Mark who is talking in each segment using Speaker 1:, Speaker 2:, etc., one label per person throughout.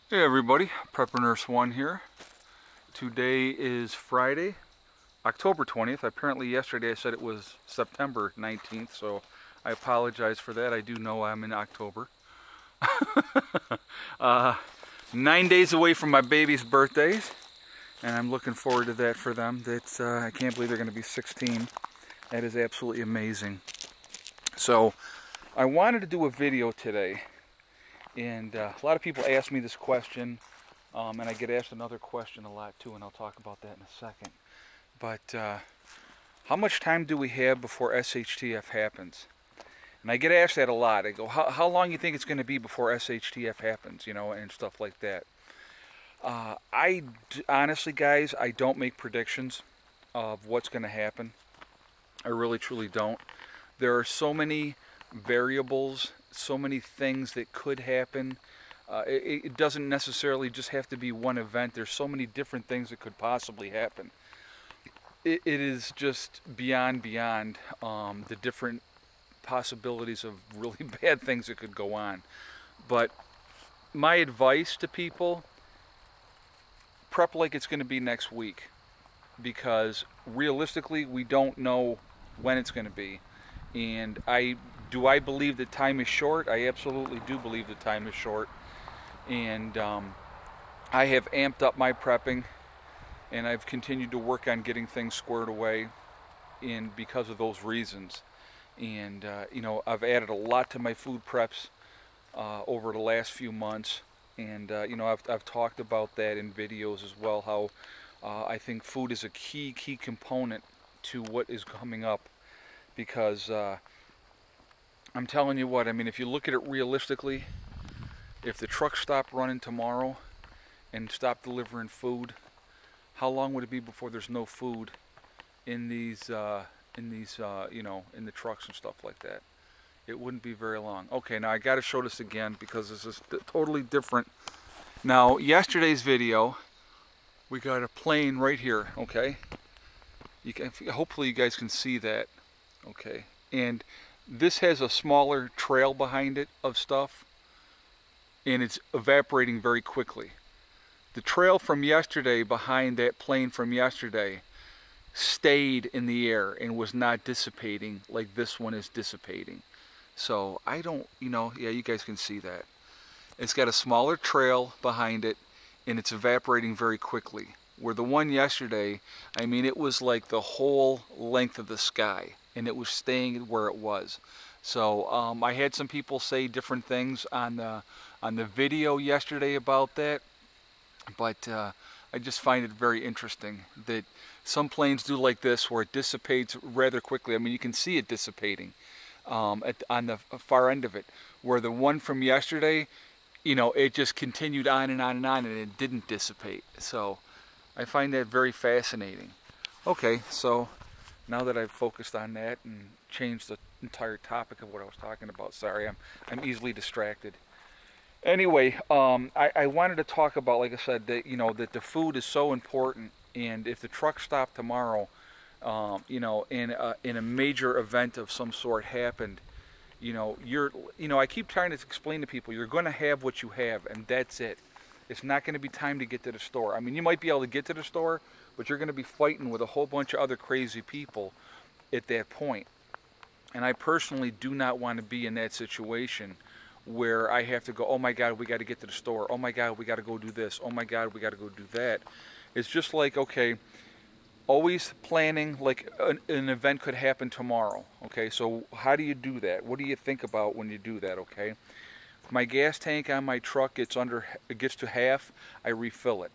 Speaker 1: Hey everybody, Prepper Nurse 1 here. Today is Friday, October 20th. Apparently yesterday I said it was September 19th, so I apologize for that. I do know I'm in October. 9 days away from my baby's birthdays, and I'm looking forward to that for them. I can't believe they're going to be 16. That is absolutely amazing. So I wanted to do a video today. And a lot of people ask me this question, and I get asked another question a lot too, and I'll talk about that in a second. But how much time do we have before S.H.T.F happens? And I get asked that a lot. I go, how long do you think it's going to be before S.H.T.F happens, you know, and stuff like that. Honestly, guys, I don't make predictions of what's going to happen. I really, truly don't. There are so many variables, so many things that could happen. It doesn't necessarily just have to be one event. There's so many different things that could possibly happen. It is just beyond the different possibilities of really bad things that could go on. But my advice to people, prep like it's going to be next week, because realistically we don't know when it's going to be. And do I believe that time is short? I absolutely do believe that time is short. And I have amped up my prepping, and I've continued to work on getting things squared away, and because of those reasons. And you know, I've added a lot to my food preps over the last few months, and you know, I've talked about that in videos as well, how I think food is a key component to what is coming up. Because I'm telling you what, I mean, if you look at it realistically, if the trucks stop running tomorrow and stop delivering food, how long would it be before there's no food in these you know, in the trucks and stuff like that? It wouldn't be very long. Okay, now I got to show this again because this is totally different. Now, yesterday's video, we got a plane right here. Okay, hopefully you guys can see that. Okay, and this has a smaller trail behind it of stuff, and it's evaporating very quickly. The trail from yesterday behind that plane from yesterday stayed in the air and was not dissipating like this one is dissipating. So I don't, you know, yeah, you guys can see that. It's got a smaller trail behind it, and it's evaporating very quickly. Where the one yesterday, I mean, it was like the whole length of the sky, and it was staying where it was. So I had some people say different things on the video yesterday about that, but I just find it very interesting that some planes do like this, where it dissipates rather quickly. I mean, you can see it dissipating on the far end of it, where the one from yesterday, you know, it just continued on and on and on, and it didn't dissipate. So I find that very fascinating. Okay, so now that I've focused on that and changed the entire topic of what I was talking about, sorry, I'm easily distracted. Anyway, I wanted to talk about, like I said, that, you know, that the food is so important, and if the truck stopped tomorrow, you know, in a major event of some sort happened, you know, I keep trying to explain to people, you're going to have what you have, and that's it. It's not going to be time to get to the store. I mean, you might be able to get to the store, but you're going to be fighting with a whole bunch of other crazy people at that point. And I personally do not want to be in that situation where I have to go, oh my God, we got to get to the store. Oh my God, we got to go do this. Oh my God, we got to go do that. It's just like, okay, always planning, like an event could happen tomorrow. Okay, so how do you do that? What do you think about when you do that, okay? My gas tank on my truck gets to half, I refill it.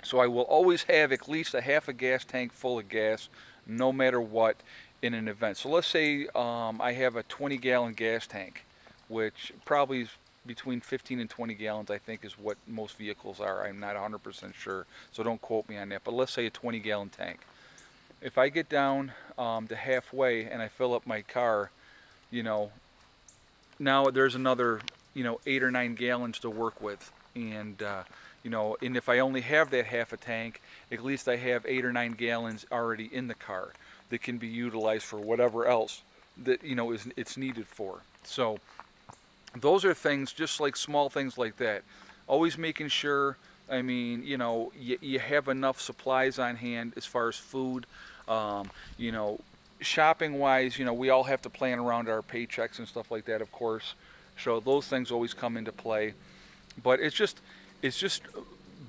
Speaker 1: So I will always have at least a half a gas tank full of gas, no matter what, in an event. So let's say I have a 20-gallon gas tank, which probably is between 15 and 20 gallons, I think, is what most vehicles are. I'm not 100% sure, so don't quote me on that. But let's say a 20-gallon tank. If I get down to halfway and I fill up my car, you know, now there's another, you know, 8 or 9 gallons to work with. And you know, and if I only have that half a tank, at least I have 8 or 9 gallons already in the car that can be utilized for whatever else that, you know, it's needed for. So those are things, just like small things like that. always making sure, I mean, you know, you have enough supplies on hand as far as food. You know, shopping wise, you know, we all have to plan around our paychecks and stuff like that, of course. So those things always come into play. But it's just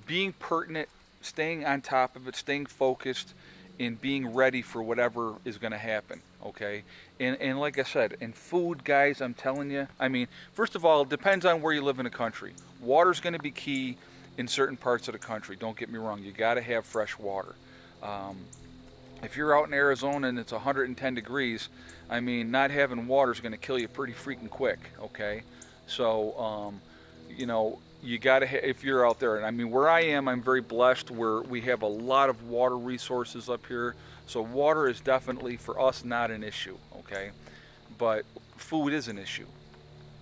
Speaker 1: being pertinent, staying on top of it, staying focused, and being ready for whatever is going to happen. Okay, and like I said, in food, guys, I'm telling you. I mean, first of all, it depends on where you live in the country. Water's going to be key in certain parts of the country. Don't get me wrong. You got to have fresh water. If you're out in Arizona and it's 110 degrees, I mean, not having water is going to kill you pretty freaking quick. Okay, so you know, you got to, if you're out there, and I mean, where I am, I'm very blessed where we have a lot of water resources up here. So water is definitely for us not an issue, okay? But food is an issue.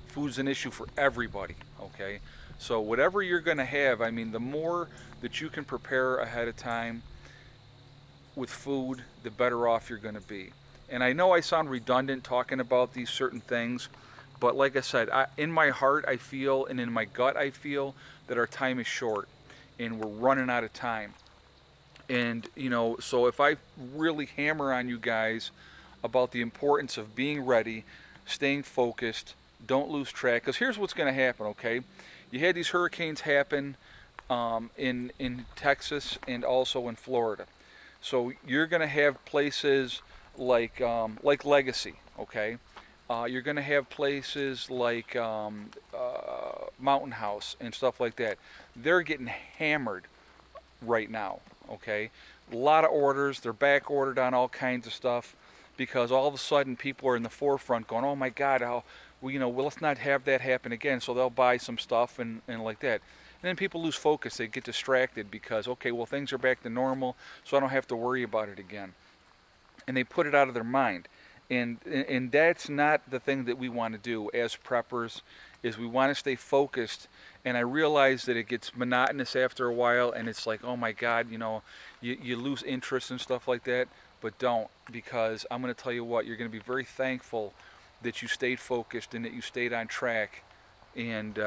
Speaker 1: Food's an issue for everybody, okay? So whatever you're going to have, I mean, the more that you can prepare ahead of time with food, the better off you're going to be. And I know I sound redundant talking about these certain things, but like I said, in my heart I feel, and in my gut I feel, that our time is short and we're running out of time. And, you know, so if I really hammer on you guys about the importance of being ready, staying focused, don't lose track, because here's what's going to happen, okay? You had these hurricanes happen in Texas and also in Florida. So you're going to have places like Legacy, okay? You're going to have places like Mountain House and stuff like that. They're getting hammered right now, okay? A lot of orders. They're back ordered on all kinds of stuff because all of a sudden people are in the forefront going, oh my God, well, let's not have that happen again. So they'll buy some stuff and like that. And then people lose focus. They get distracted because, okay, well, things are back to normal, so I don't have to worry about it again. And they put it out of their mind. And that's not the thing that we want to do as preppers, is we want to stay focused. And I realize that it gets monotonous after a while, and it's like, oh my God, you lose interest and stuff like that. But don't, because I'm going to tell you what, you're going to be very thankful that you stayed focused and that you stayed on track and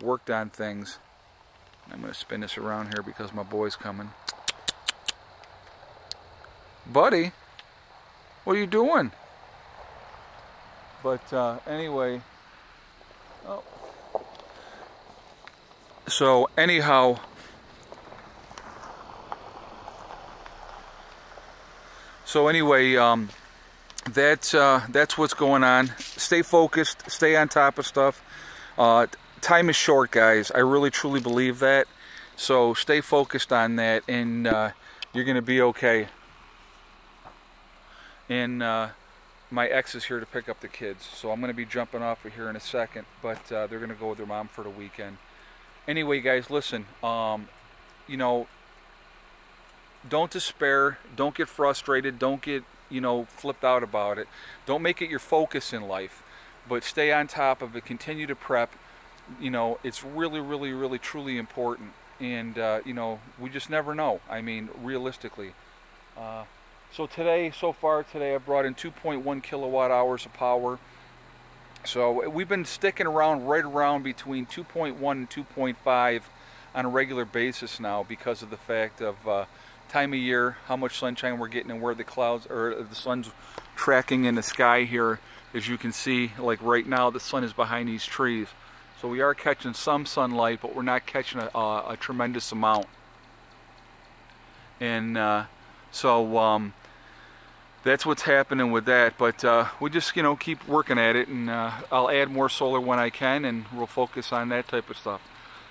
Speaker 1: worked on things. I'm going to spin this around here because my boy's coming. Buddy, what are you doing? But anyway, oh. So anyhow, that's what's going on. Stay focused, stay on top of stuff. Time is short, guys. I really truly believe that. So stay focused on that, and you're gonna be okay. And my ex is here to pick up the kids, so I'm going to be jumping off of here in a second, but they're going to go with their mom for the weekend. Anyway, guys, listen, don't despair, don't get frustrated, don't get, flipped out about it. Don't make it your focus in life, but stay on top of it, continue to prep. It's really, really, really, truly important, and, we just never know, I mean, realistically. So far today, I brought in 2.1 kilowatt hours of power. So we've been sticking around right around between 2.1 and 2.5 on a regular basis now because of the fact of time of year, how much sunshine we're getting, and where the clouds or the sun's tracking in the sky here. As you can see, like right now, the sun is behind these trees. So we are catching some sunlight, but we're not catching a tremendous amount. And that's what's happening with that, but we just keep working at it, and I'll add more solar when I can, and we'll focus on that type of stuff.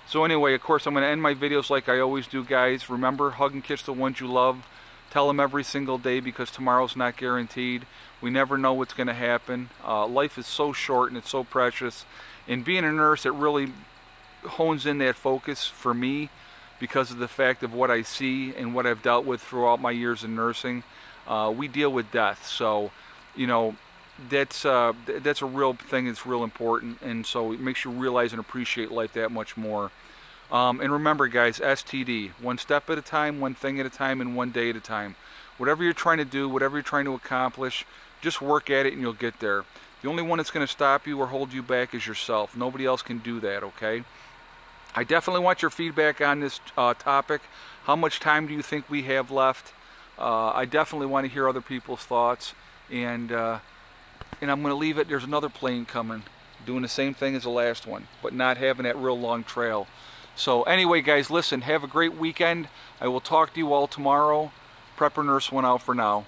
Speaker 1: So anyway, of course, I'm going to end my videos like I always do, guys. Remember, hug and kiss the ones you love. Tell them every single day, because tomorrow's not guaranteed. We never know what's going to happen. Life is so short and it's so precious, and being a nurse, it really hones in that focus for me because of the fact of what I see and what I've dealt with throughout my years in nursing. We deal with death, so that's a real thing that's real important, and so it makes you realize and appreciate life that much more. And remember, guys, STD, one step at a time, one thing at a time, and one day at a time. Whatever you're trying to do, whatever you're trying to accomplish, just work at it and you'll get there. The only one that's going to stop you or hold you back is yourself. Nobody else can do that, okay? I definitely want your feedback on this topic. How much time do you think we have left? I definitely want to hear other people's thoughts, and I'm going to leave it. There's another plane coming, doing the same thing as the last one, but not having that real long trail. So anyway, guys, listen, have a great weekend. I will talk to you all tomorrow. Prepper Nurse 1 out for now.